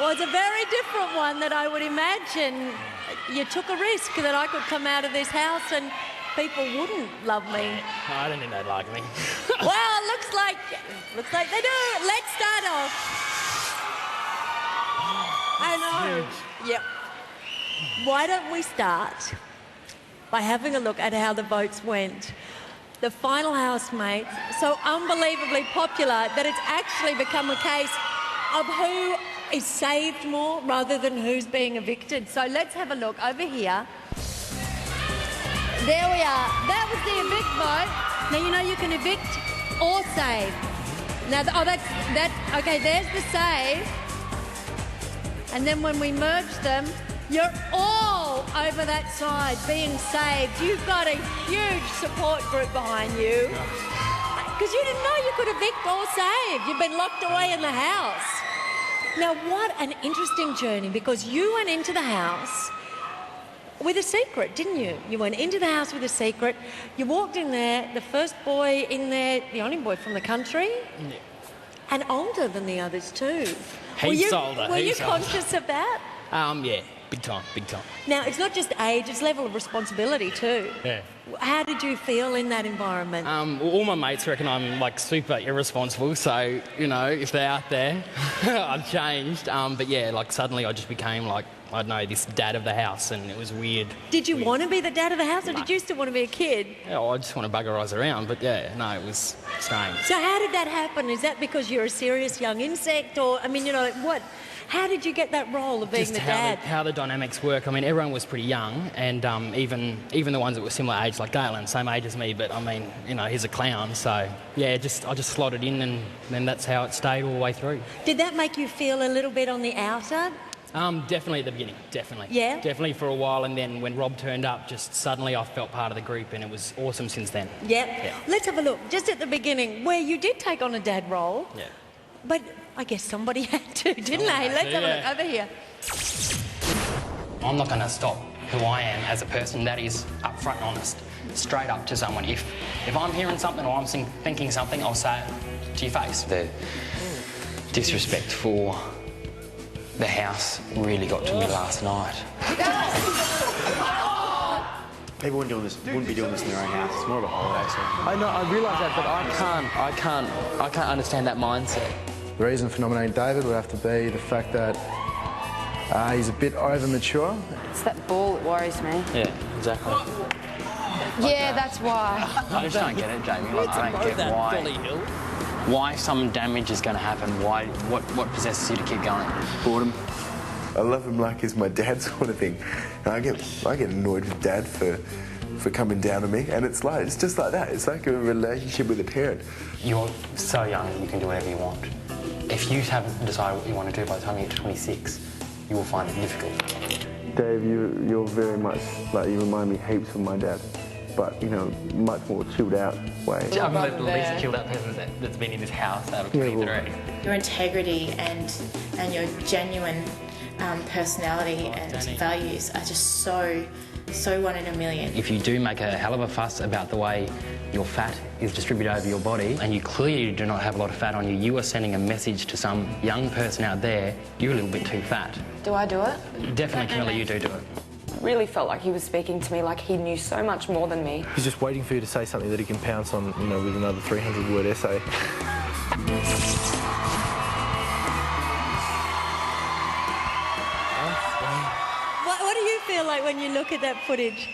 was a very different one that I would imagine. You took a risk that I could come out of this house and people wouldn't love me. No, I don't think they'd like me. Well, looks like they do. Let's start off. I know. Yep. Why don't we start by having a look at how the votes went? The final housemates, so unbelievably popular that it's actually become a case of who is saved more rather than who's being evicted. So let's have a look over here. There we are. That was the evict vote. Now, you know you can evict or save. Now, okay, there's the save. And then when we merge them, you're all over that side being saved. You've got a huge support group behind you. Because you didn't know you could evict or save. You've been locked away in the house. Now, what an interesting journey, because you went into the house with a secret, didn't you? You went into the house with a secret. You walked in there, the first boy in there, the only boy from the country, and older than the others too. Heaps older. Were you conscious of that? Yeah, big time. Now, it's not just age, it's level of responsibility too. Yeah. How did you feel in that environment? All my mates reckon I'm like super irresponsible, so, you know, if they're out there, I've changed. But yeah, like suddenly I just became like, I don't know, this dad of the house, and it was weird. Did you want to be the dad of the house, or did you still want to be a kid? Yeah, I just want to buggerise around, but yeah, no, it was strange. So how did that happen? Is that because you're a serious young insect, or, I mean, you know, like what? How did you get that role of being the dad? How the dynamics work. I mean, everyone was pretty young, and even the ones that were similar age, like Galen, same age as me, but I mean, you know, he's a clown, so yeah, I just slotted in, and then that's how it stayed all the way through. Did that make you feel a little bit on the outer? Definitely at the beginning, definitely. Yeah? Definitely for a while, and then when Rob turned up, just suddenly I felt part of the group, and it was awesome since then. Yep. Yeah. Let's have a look, just at the beginning, where you did take on a dad role. Yeah. But I guess somebody had to, didn't they? Let's have a look over here. I'm not going to stop who I am as a person. That is upfront and honest, straight up to someone. If I'm hearing something or I'm thinking something, I'll say it to your face. The disrespect for the house really got to me last night. People wouldn't be doing this in their own house. It's more of a holiday, so. I know, I realise that, but I can't understand that mindset. The reason for nominating David would have to be the fact that he's a bit over-mature. It's that ball that worries me. Yeah, exactly. Yeah, that's why. I just don't get it, Jamie. Like, I don't get why some damage is going to happen. What possesses you to keep going? Boredom. I love him like he's my dad sort of thing. And I get annoyed with Dad for coming down on me, and it's just like that. It's like a relationship with a parent. You're so young, you can do whatever you want. If you haven't decided what you want to do by the time you get to 26, you will find it difficult. Dave, you're very much, like, you remind me heaps of my dad, but, you know, much more chilled out way. I'm the least chilled out person that's been in this house out of 23. Your integrity and your genuine personality and values are just so 1 in a million. If you do make a hell of a fuss about the way your fat is distributed over your body, and you clearly do not have a lot of fat on you, you are sending a message to some young person out there, you're a little bit too fat. Do I do it? Definitely, Camilla, you do it. Really felt like he was speaking to me like he knew so much more than me. He's just waiting for you to say something that he can pounce on, you know, with another 300-word essay. What do you feel like when you look at that footage?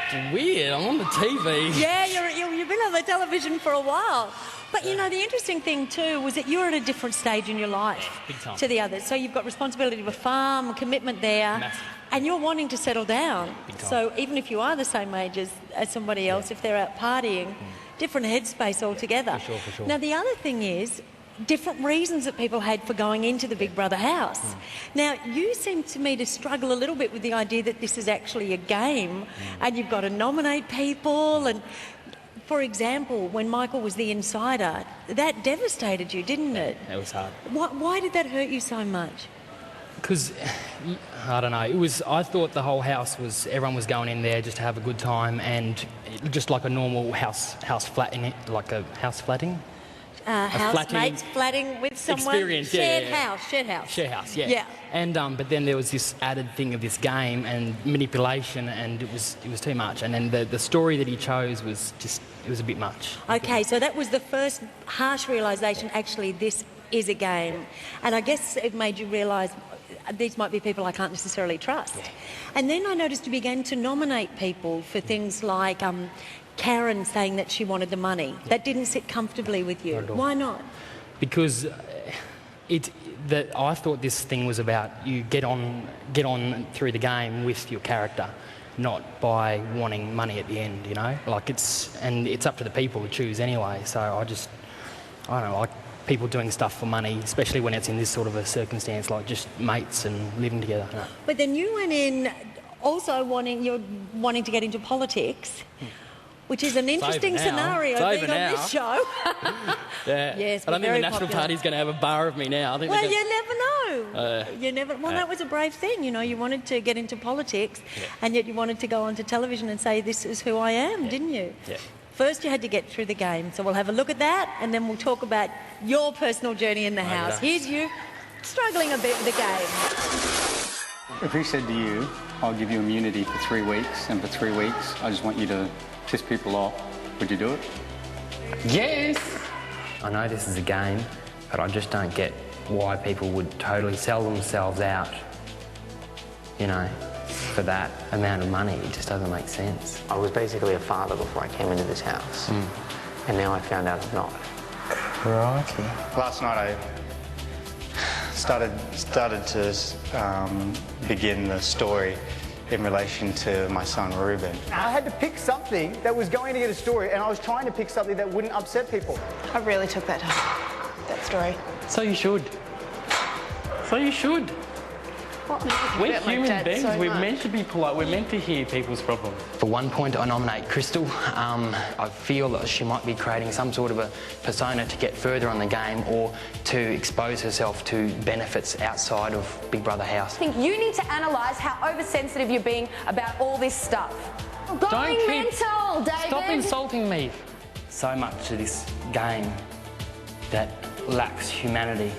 It's weird. I'm on the TV. Yeah, you've been on the television for a while. But, you know, the interesting thing, too, was that you're at a different stage in your life to the others. So you've got responsibility of a farm, commitment there, Massive. and you're wanting to settle down. So even if you are the same age as somebody else, if they're out partying, different headspace altogether. For sure. Now, the other thing is different reasons that people had for going into the Big Brother house. Now, you seem to me to struggle a little bit with the idea that this is actually a game and you've got to nominate people. And, for example, when Michael was the insider, that devastated you, didn't it? It was hard. Why did that hurt you so much? Because, I don't know, I thought the whole house everyone was going in there just to have a good time, and just like a normal house flat in it, like a house flatting. housemates, flatting with someone. Experience, shared yeah. house, shared house. Share house, yeah. Yeah. And but then there was this added thing of this game and manipulation, and it was too much. And then the story that he chose was just, it was a bit much. Okay, so that was the first harsh realisation, actually this is a game. And I guess it made you realise these might be people I can't necessarily trust. Yeah. And then I noticed you began to nominate people for things like Karen saying that she wanted the money. That didn't sit comfortably with you. Not at all. Why not? Because I thought this thing was about you get on through the game with your character, not by wanting money at the end, you know? Like it's up to the people to choose anyway. So I don't know, like people doing stuff for money, especially when it's in this sort of a circumstance, like just mates and living together. No. But then you went in also wanting to get into politics, which is an interesting scenario being on this show. Yeah. Yes, I don't think the National popular. Party's going to have a bar of me now. I think Well, they're you never know. You never. Well, that was a brave thing, you know. You wanted to get into politics, and yet you wanted to go onto television and say, "This is who I am," didn't you? Yeah. First, you had to get through the game. So we'll have a look at that, and then we'll talk about your personal journey in the house. Here's you struggling a bit with the game. If he said to you, "I'll give you immunity for 3 weeks, and for 3 weeks, I just want you to piss people off," would you do it? Yes! I know this is a game, but I just don't get why people would totally sell themselves out, you know, for that amount of money. It just doesn't make sense. I was basically a father before I came into this house, and now I found out I'm not. Crikey. Last night I started to begin the story in relation to my son Ruben. I had to pick something that was going to get a story, and I was trying to pick something that wouldn't upset people. I really took that story. So you should. So you should. We're human beings. We're meant to be polite. We're meant to hear people's problems. For one point, I nominate Crystal. I feel that she might be creating some sort of a persona to get further on the game or to expose herself to benefits outside of Big Brother House. I think you need to analyse how oversensitive you're being about all this stuff. Going mental, David! Stop insulting me. So much of this game that lacks humanity.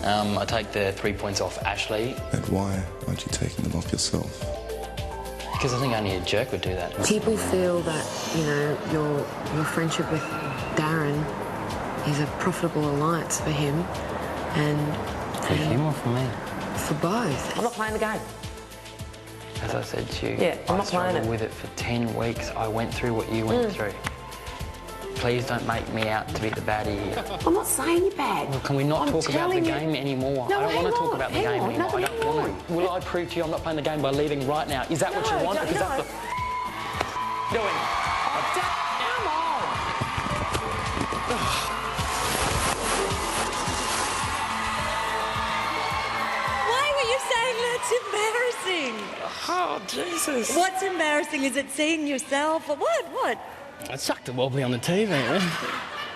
I take the 3 points off Ashley. And why aren't you taking them off yourself? Because I think only a jerk would do that. People feel that, you know, your friendship with Darren is a profitable alliance for him and... For him or for me? For both. I'm not playing the game. As I said to you, I'm I not playing struggled it. with it for 10 weeks. I went through what you went through. Please don't make me out to be the baddie here. I'm not saying you're bad. Well, can we not talk about the game anymore? No, I don't want to talk about the game anymore. No, I don't want to. Will I prove to you I'm not playing the game by leaving right now? Is that what you want? Because that's the doing. Come on. Why were you saying that's embarrassing? Oh, Jesus. What's embarrassing? Is it seeing yourself or what? What? I sucked a wobbly on the TV, man.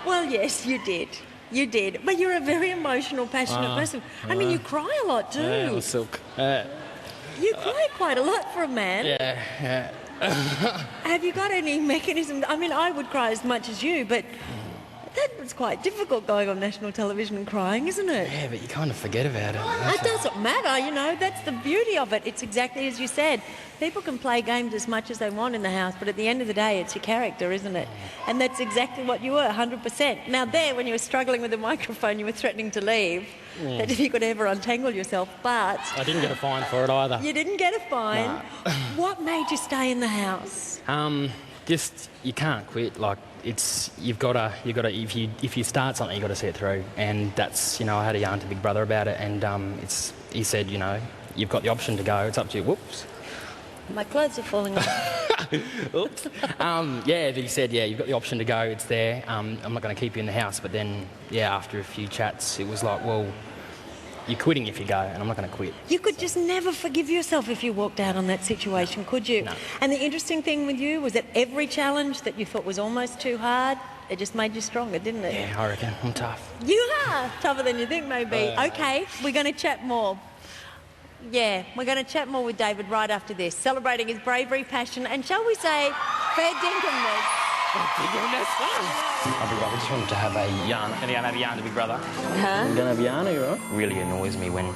Well, yes, you did. You did. But you're a very emotional, passionate person. I mean, you cry a lot too. Yeah, well, silk. You cry quite a lot for a man. Yeah. Have you got any mechanism? I mean, I would cry as much as you, but that was quite difficult going on national television and crying, isn't it? Yeah, but you kind of forget about it. It doesn't matter, you know, that's the beauty of it. It's exactly as you said. People can play games as much as they want in the house, but at the end of the day, it's your character, isn't it? And that's exactly what you were, 100%. Now there, when you were struggling with the microphone, you were threatening to leave, that if you could ever untangle yourself, but... I didn't get a fine for it either. You didn't get a fine. Nah. What made you stay in the house? Just, you can't quit. Like, you've got to, if you start something, you've got to see it through. And that's, you know, I had a yarn to Big Brother about it, and he said, you know, you've got the option to go, it's up to you. Whoops. My clothes are falling off. Oops. Yeah, he said, yeah, you've got the option to go, it's there. I'm not going to keep you in the house. But then, yeah, after a few chats, it was like, well, you're quitting if you go, and I'm not going to quit. You could just never forgive yourself if you walked out on that situation, could you? No. And the interesting thing with you was that every challenge that you thought was almost too hard, it just made you stronger, didn't it? Yeah, I reckon. I'm tough. You are tougher than you think, maybe. Okay, we're going to chat more. Yeah, we're going to chat more with David right after this, celebrating his bravery, passion, and shall we say, fair dinkumbness. My big brother just wanted to have a yarn. Gonna go and have a yarn to Big Brother. Huh? Gonna have a yarn, are you right? Really annoys me when